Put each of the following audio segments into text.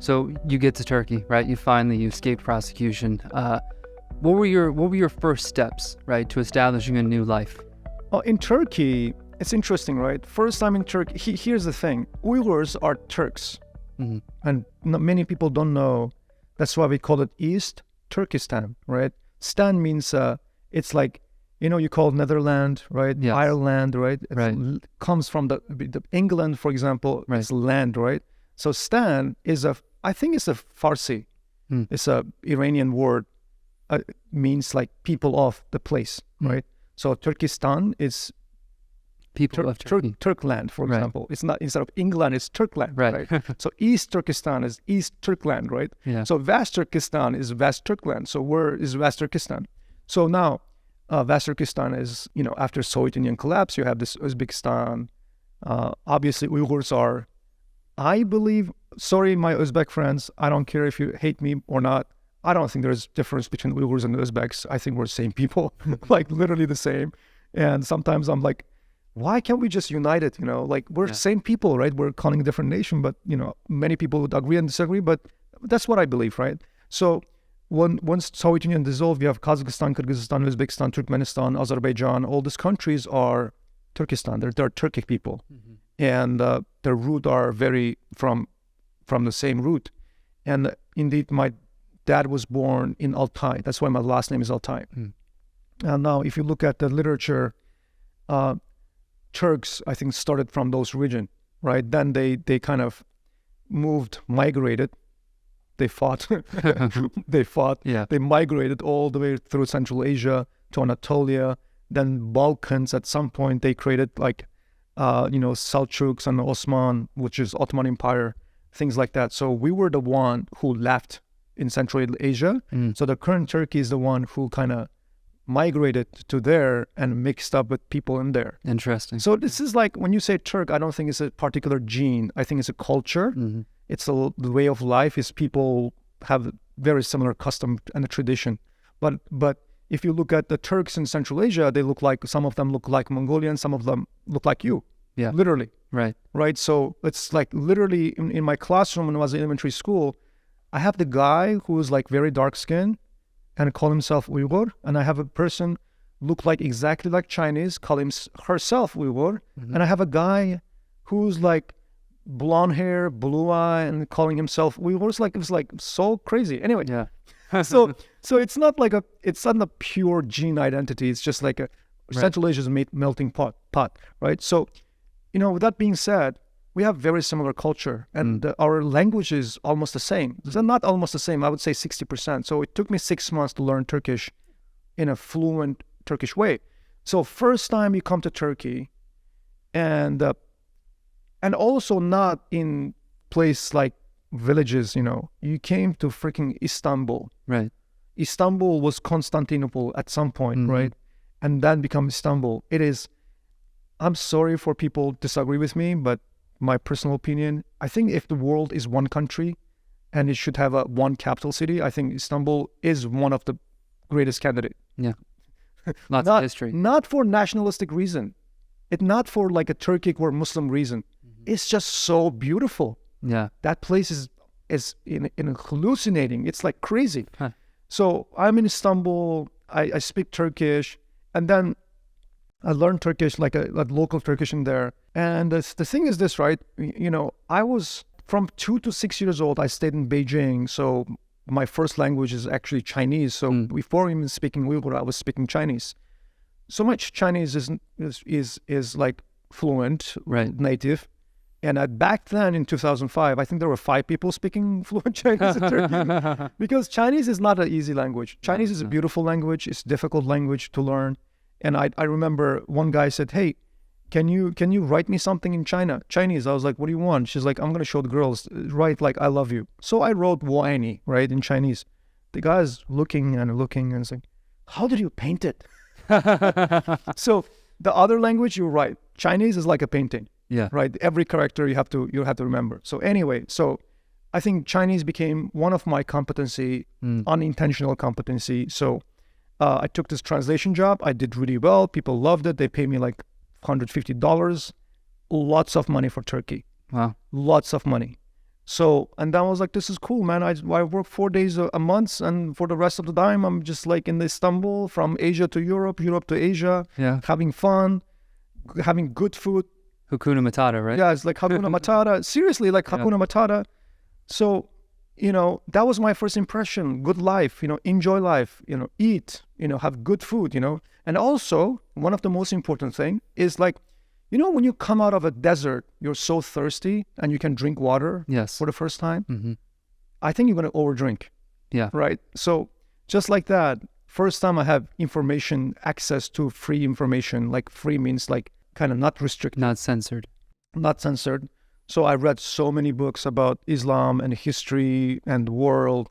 So you get to Turkey, right? You escape prosecution. What were your first steps, right, to establishing a new life? In Turkey, it's interesting, right? First time in Turkey, here's the thing. Uyghurs are Turks. Mm-hmm. And many people don't know. That's why we call it East Turkestan, right? Stan means, it's like, you call Netherlands, right? Yes. Ireland, right? Right. Comes from the England, for example, Right. is land, right? So Stan is I think it's a Farsi. It's a Iranian word. Means like people of the place, right? So Turkestan is People of Turkey. Turkland, for Right. example. It's not, instead of England, it's Turkland, Right. So East Turkestan is East Turkland, right? Yeah. So Vast Turkestan is Vast Turkland. So where is Vast Turkestan? So now, Vast Turkestan is, after Soviet Union collapse, you have this Uzbekistan. Obviously, Uyghurs are, I believe, sorry, my Uzbek friends, I don't care if you hate me or not. I don't think there's difference between Uyghurs and Uzbeks. I think we're the same people, like literally the same. And sometimes I'm like, why can't we just unite it? Like we're same people, right? We're calling a different nation, but many people would agree and disagree, but that's what I believe, right? So once Soviet Union dissolved, you have Kazakhstan, Kyrgyzstan, Uzbekistan, Turkmenistan, Azerbaijan. All these countries are Turkestan. They're Turkic people, and their root are very from the same root. And indeed, my dad was born in Altay. That's why my last name is Altay. And now, if you look at the literature, Turks, I think, started from those region, right? Then they kind of migrated. They fought. Yeah. They migrated all the way through Central Asia to Anatolia. Then Balkans, at some point, they created like, Seljuks and Osman, which is Ottoman Empire, things like that. So we were the one who left in Central Asia. So the current Turkey is the one who kind of migrated to there and mixed up with people in there. Interesting. So this is like, when you say Turk, I don't think it's a particular gene. I think it's a culture. It's the way of life. Is people have very similar custom and a tradition. But if you look at the Turks in Central Asia, some of them look like Mongolians, some of them look like you. Yeah. Literally. Right. So it's like literally in my classroom when I was in elementary school, I have the guy who is like very dark skinned and call himself Uyghur, and I have a person look like exactly like Chinese, call herself Uyghur, and I have a guy who's like blonde hair, blue eye, and calling himself Uyghur. It's like so crazy. Anyway, Yeah. so it's not like it's not a pure gene identity. It's just like a Central Asia's melting pot, right? So, with that being said, we have very similar culture, and our language is almost the same. It's not almost the same. I would say 60%. So it took me 6 months to learn Turkish in a fluent Turkish way. So first time you come to Turkey, and also not in place like villages, you came to freaking Istanbul. Right. Istanbul was Constantinople at some point, right? And then become Istanbul. I'm sorry for people disagree with me, but my personal opinion, I think if the world is one country and it should have one capital city, I think Istanbul is one of the greatest candidate. Yeah. Lots of history. Not for nationalistic reason. It's not for like a Turkic or Muslim reason. It's just so beautiful. Yeah. That place is in hallucinating. It's like crazy. Huh. So I'm in Istanbul. I speak Turkish, and then I learned Turkish, like a local Turkish in there. And the thing is this, right? I was from 2 to 6 years old. I stayed in Beijing, so my first language is actually Chinese. So before even speaking Uyghur, I was speaking Chinese. So much Chinese is like fluent, Right. native. And back then in 2005, I think there were 5 people speaking fluent Chinese in Turkey. Because Chinese is not an easy language. Chinese is a beautiful language. It's a difficult language to learn. And I remember one guy said, "Hey, can you write me something in Chinese?" I was like, "What do you want?" She's like, "I'm going to show the girls. Write like, I love you." So I wrote "Woani," right, in Chinese. The guy's looking and saying, "How did you paint it?" So the other language, you're right. Chinese is like a painting. Yeah. Right. Every character you have to remember. So anyway, I think Chinese became one of my competency, unintentional competency. So I took this translation job. I did really well. People loved it. They paid me like $150. Lots of money for Turkey. Wow. Lots of money. So, and then I was like, this is cool, man. I work 4 days a month, and for the rest of the time, I'm just like in Istanbul, from Asia to Europe, Europe to Asia, Yeah. having fun, having good food. Hakuna Matata, right? Yeah, it's like Hakuna Matata. Seriously, like Hakuna Matata. So, that was my first impression. Good life, enjoy life, eat, have good food, And also, one of the most important thing is like, when you come out of a desert, you're so thirsty and you can drink water Yes. for the first time. Mm-hmm. I think you're going to overdrink. Yeah. Right. So just like that, first time I have information, access to free information, like free means like kind of not restricted, Not censored. not censored. So I read so many books about Islam and history and world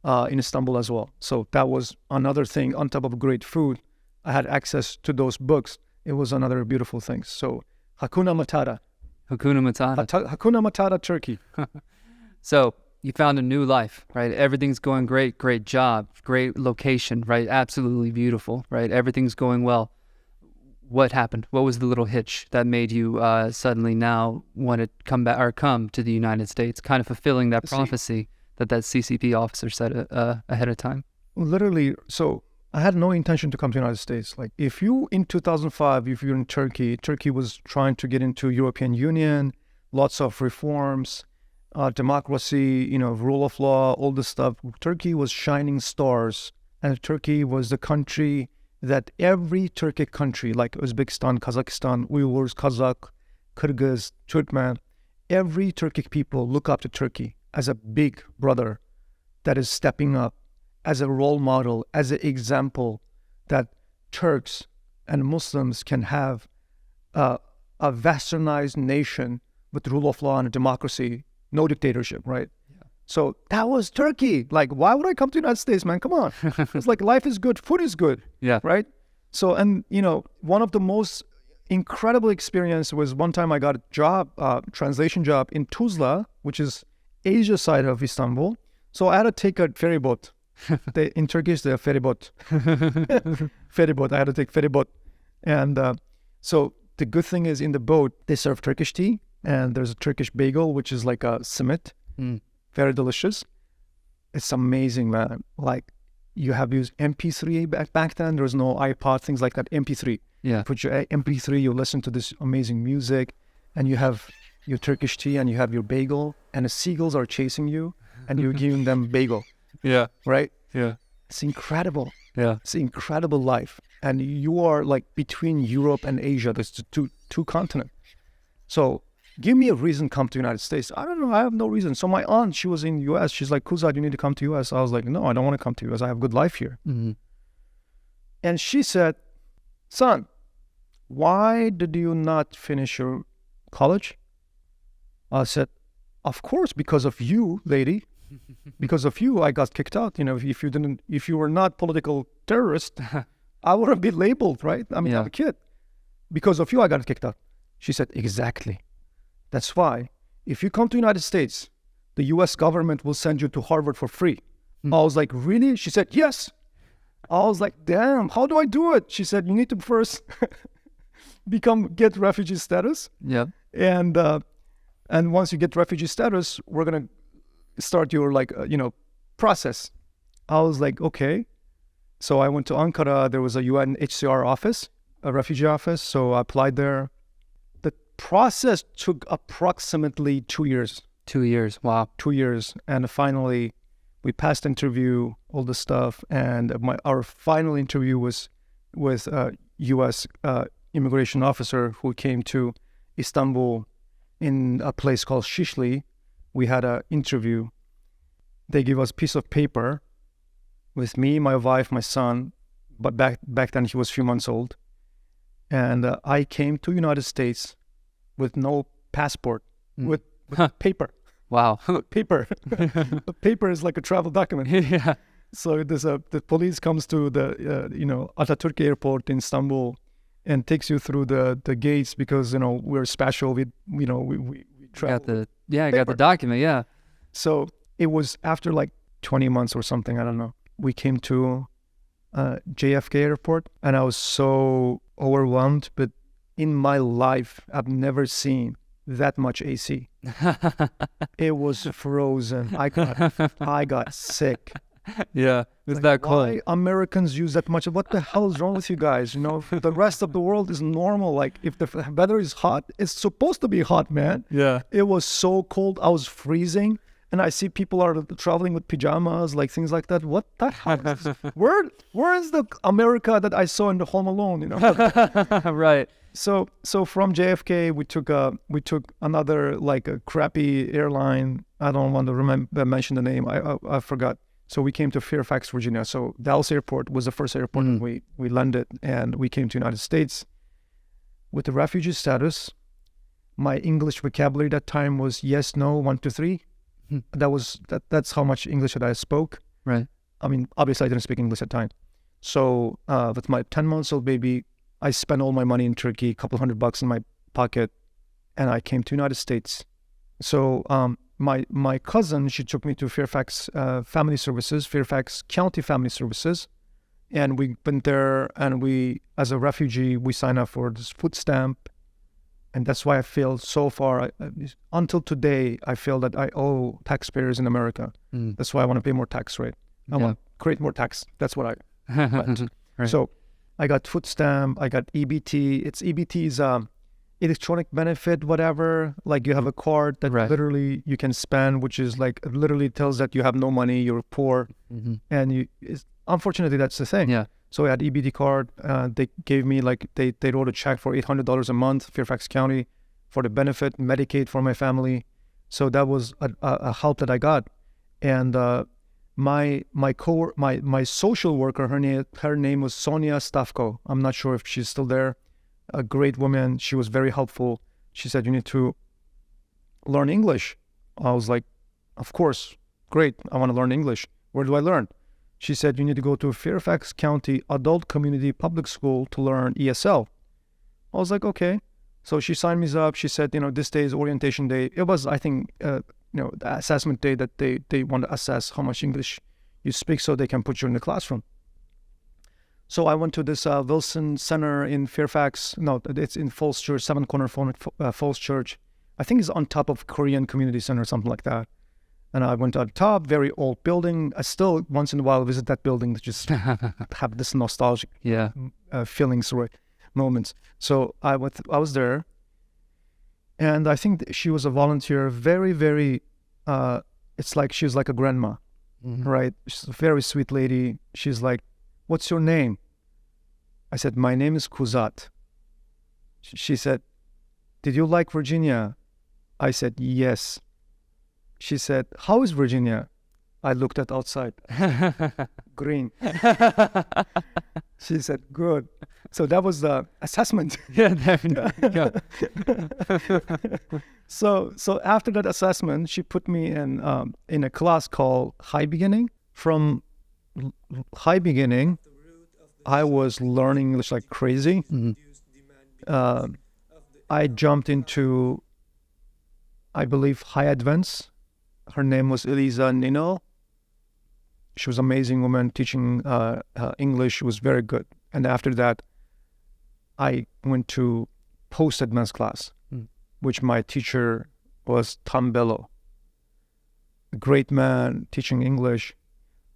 in Istanbul as well. So that was another thing on top of great food. I had access to those books. It was another beautiful thing. So Hakuna Matata. Hakuna Matata. Hakuna Matata, Turkey. So you found a new life, right? Everything's going great. Great job. Great location, right? Absolutely beautiful, right? Everything's going well. What happened? What was the little hitch that made you suddenly now want to come back or come to the United States, kind of fulfilling that prophecy that CCP officer said ahead of time? Literally, so I had no intention to come to the United States. Like in 2005, if you're in Turkey, Turkey was trying to get into European Union, lots of reforms, democracy, rule of law, all this stuff. Turkey was shining stars, and Turkey was the country that every Turkic country, like Uzbekistan, Kazakhstan, Uyghurs, Kazakh, Kyrgyz, Turkmen, every Turkic people look up to Turkey as a big brother that is stepping up, as a role model, as an example that Turks and Muslims can have a westernized nation with rule of law and democracy, no dictatorship, right? Yeah. So that was Turkey. Like, why would I come to the United States, man? Come on. It's like life is good, food is good, yeah, right? So, and one of the most incredible experience was one time I got a job, translation job in Tuzla, which is Asia side of Istanbul. So I had to take a ferry boat. In Turkish, they're ferry boat. Ferry boat. I had to take ferry boat. And so the good thing is in the boat, they serve Turkish tea. And there's a Turkish bagel, which is like a simit. Very delicious. It's amazing, man. Like you have used MP3 back then. There was no iPod, things like that. MP3. Yeah. You put your MP3, you listen to this amazing music, and you have your Turkish tea and you have your bagel, and the seagulls are chasing you, and you're giving them bagel. Yeah. Right? Yeah. It's incredible. Yeah. It's an incredible life. And you are like between Europe and Asia. There's two continents. So give me a reason to come to the United States. I don't know. I have no reason. So my aunt, she was in the U.S. She's like, Kuzzat, you need to come to U.S. I was like, no, I don't want to come to U.S. I have a good life here. Mm-hmm. And she said, son, why did you not finish your college? I said, of course, because of you, lady. Because of you, I got kicked out. If you were not political terrorist, I wouldn't be labeled, right? I mean, I'm a kid. Because of you, I got kicked out. She said, exactly. That's why if you come to the United States, the U.S. government will send you to Harvard for free. I was like, really? She said, yes. I was like, damn, how do I do it? She said, you need to first get refugee status. Yeah. And once you get refugee status, we're going to start your process. I was like, okay. So I went to Ankara. There was a UNHCR office, a refugee office. So I applied there. The process took approximately 2 years. 2 years. Wow. 2 years. And finally we passed interview, all the stuff. And our final interview was with a U.S. immigration officer who came to Istanbul in a place called Shishli. We had an interview. They gave us a piece of paper with me, my wife, my son. But back then he was a few months old. And I came to United States with no passport, with paper. Wow. Paper. The paper is like a travel document. Yeah. So the police comes to the Atatürk Airport in Istanbul and takes you through the gates because we're special. We travel. I got the document. Yeah. So it was after like 20 months or something. I don't know. We came to JFK Airport, and I was so overwhelmed. But in my life, I've never seen that much AC. It was frozen. I got sick. Yeah, it's Like, that cold. why Americans use that much? What the hell is wrong with you guys? You know, the rest of the world is normal. Like, if the weather is hot, it's supposed to be hot, man. Yeah. It was so cold. I was freezing. And I see people are traveling with pajamas, like things like that. What the hell is this? Where is the America that I saw in the Home Alone, you know? Right. So from JFK, we took another, like, a crappy airline. I don't want to mention the name. I forgot. So we came to Fairfax, Virginia. So Dallas Airport was the first airport that we landed, and we came to United States with the refugee status. My English vocabulary that time was yes, no, 1, 2, 3. That's how much English that I spoke. Right. I mean, obviously I didn't speak English at the time. So with my 10-month-old baby, I spent all my money in Turkey, a couple $100 in my pocket, and I came to United States. So my cousin, she took me to Fairfax Family Services, Fairfax County Family Services, and we went there, and we, as a refugee, we signed up for this food stamp. And that's why I feel so far, until today, I feel that I owe taxpayers in America. That's why I want to pay more tax, right? I want to create more tax. That's what I want. Right. So I got food stamp, I got EBT. EBT is electronic benefit, whatever. Like, you have a card that literally you can spend, which is like, literally tells that you have no money, you're poor. And unfortunately, that's the thing. Yeah. So I had EBT card. They gave me, like, they wrote a check for $800 a month, Fairfax County, for the benefit, Medicaid for my family. So that was a help that I got. And my social worker, her name was Sonia Stavko. I'm not sure if she's still there. A great woman. She was very helpful. She said, you need to learn English. I was like, of course, great. I want to learn English. Where do I learn? She said, you need to go to Fairfax County Adult Community Public School to learn ESL. I was like, okay. So she signed me up. She said, this day is orientation day. It was, I think, the assessment day that they want to assess how much English you speak so they can put you in the classroom. So I went to this Wilson Center in Fairfax. No, it's in Falls Church, 7 Corner Falls Church. I think it's on top of Korean Community Center, something like that. And I went on top, very old building. I still, once in a while, visit that building to just have this nostalgic feelings, right, moments. So I was there, and I think she was a volunteer, very, very, it's like she was like a grandma, right? She's a very sweet lady. She's like, what's your name? I said, my name is Kuzzat. She said, did you like Virginia? I said, yes. She said, how is Virginia? I looked at outside. Green. She said, good. So that was the assessment. Yeah, definitely. So after that assessment, she put me in a class called High Beginning. From High Beginning, I was learning English like crazy. I jumped into, I believe, High Advance. Her name was Elisa Nino. She was an amazing woman teaching English. She was very good. And after that, I went to post-advanced class, which my teacher was Tom Bello. A great man teaching English.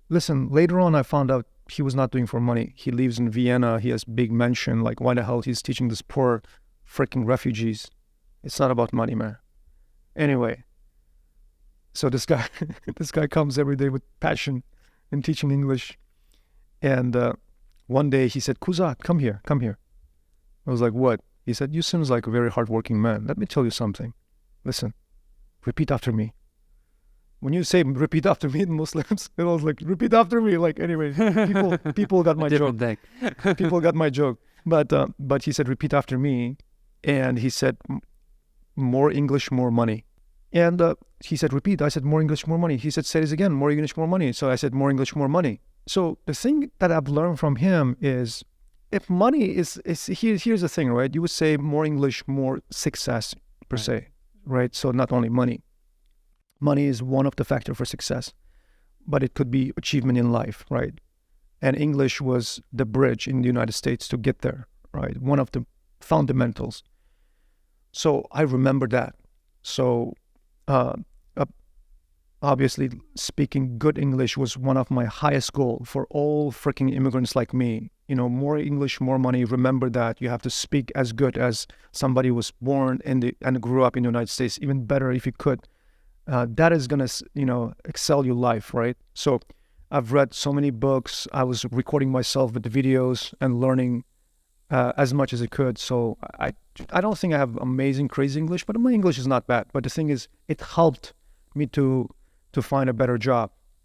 Listen, later on I found out he was not doing for money. He lives in Vienna. He has big mansion. Like, why the hell he's teaching this poor freaking refugees? It's not about money, man. Anyway. So this guy comes every day with passion in teaching English. And one day he said, Kuzzat, come here. I was like, what? He said, you seem like a very hardworking man. Let me tell you something. Listen, repeat after me. When you say repeat after me in Muslims, it was like, repeat after me. Like, anyway, people got my joke. People got my joke. But he said, repeat after me. And he said, more English, more money. And he said, repeat. I said, more English, more money. He said, say this again, more English, more money. So I said, more English, more money. So the thing that I've learned from him is, if money is here's the thing, right? You would say more English, more success per se, right? So not only money. Money is one of the factors for success, but it could be achievement in life, right? And English was the bridge in the United States to get there, right? One of the fundamentals. So I remember that. So uh, uh, obviously speaking good English was one of my highest goal for all freaking immigrants like me. You know, more English, more money. Remember that you have to speak as good as somebody who was born in the and grew up in the United States. Even better if you could. That is gonna, excel your life, right? So I've read so many books. I was recording myself with the videos and learning as much as I could. So I don't think I have amazing, crazy English, but my English is not bad. But the thing is, it helped me to find a better job.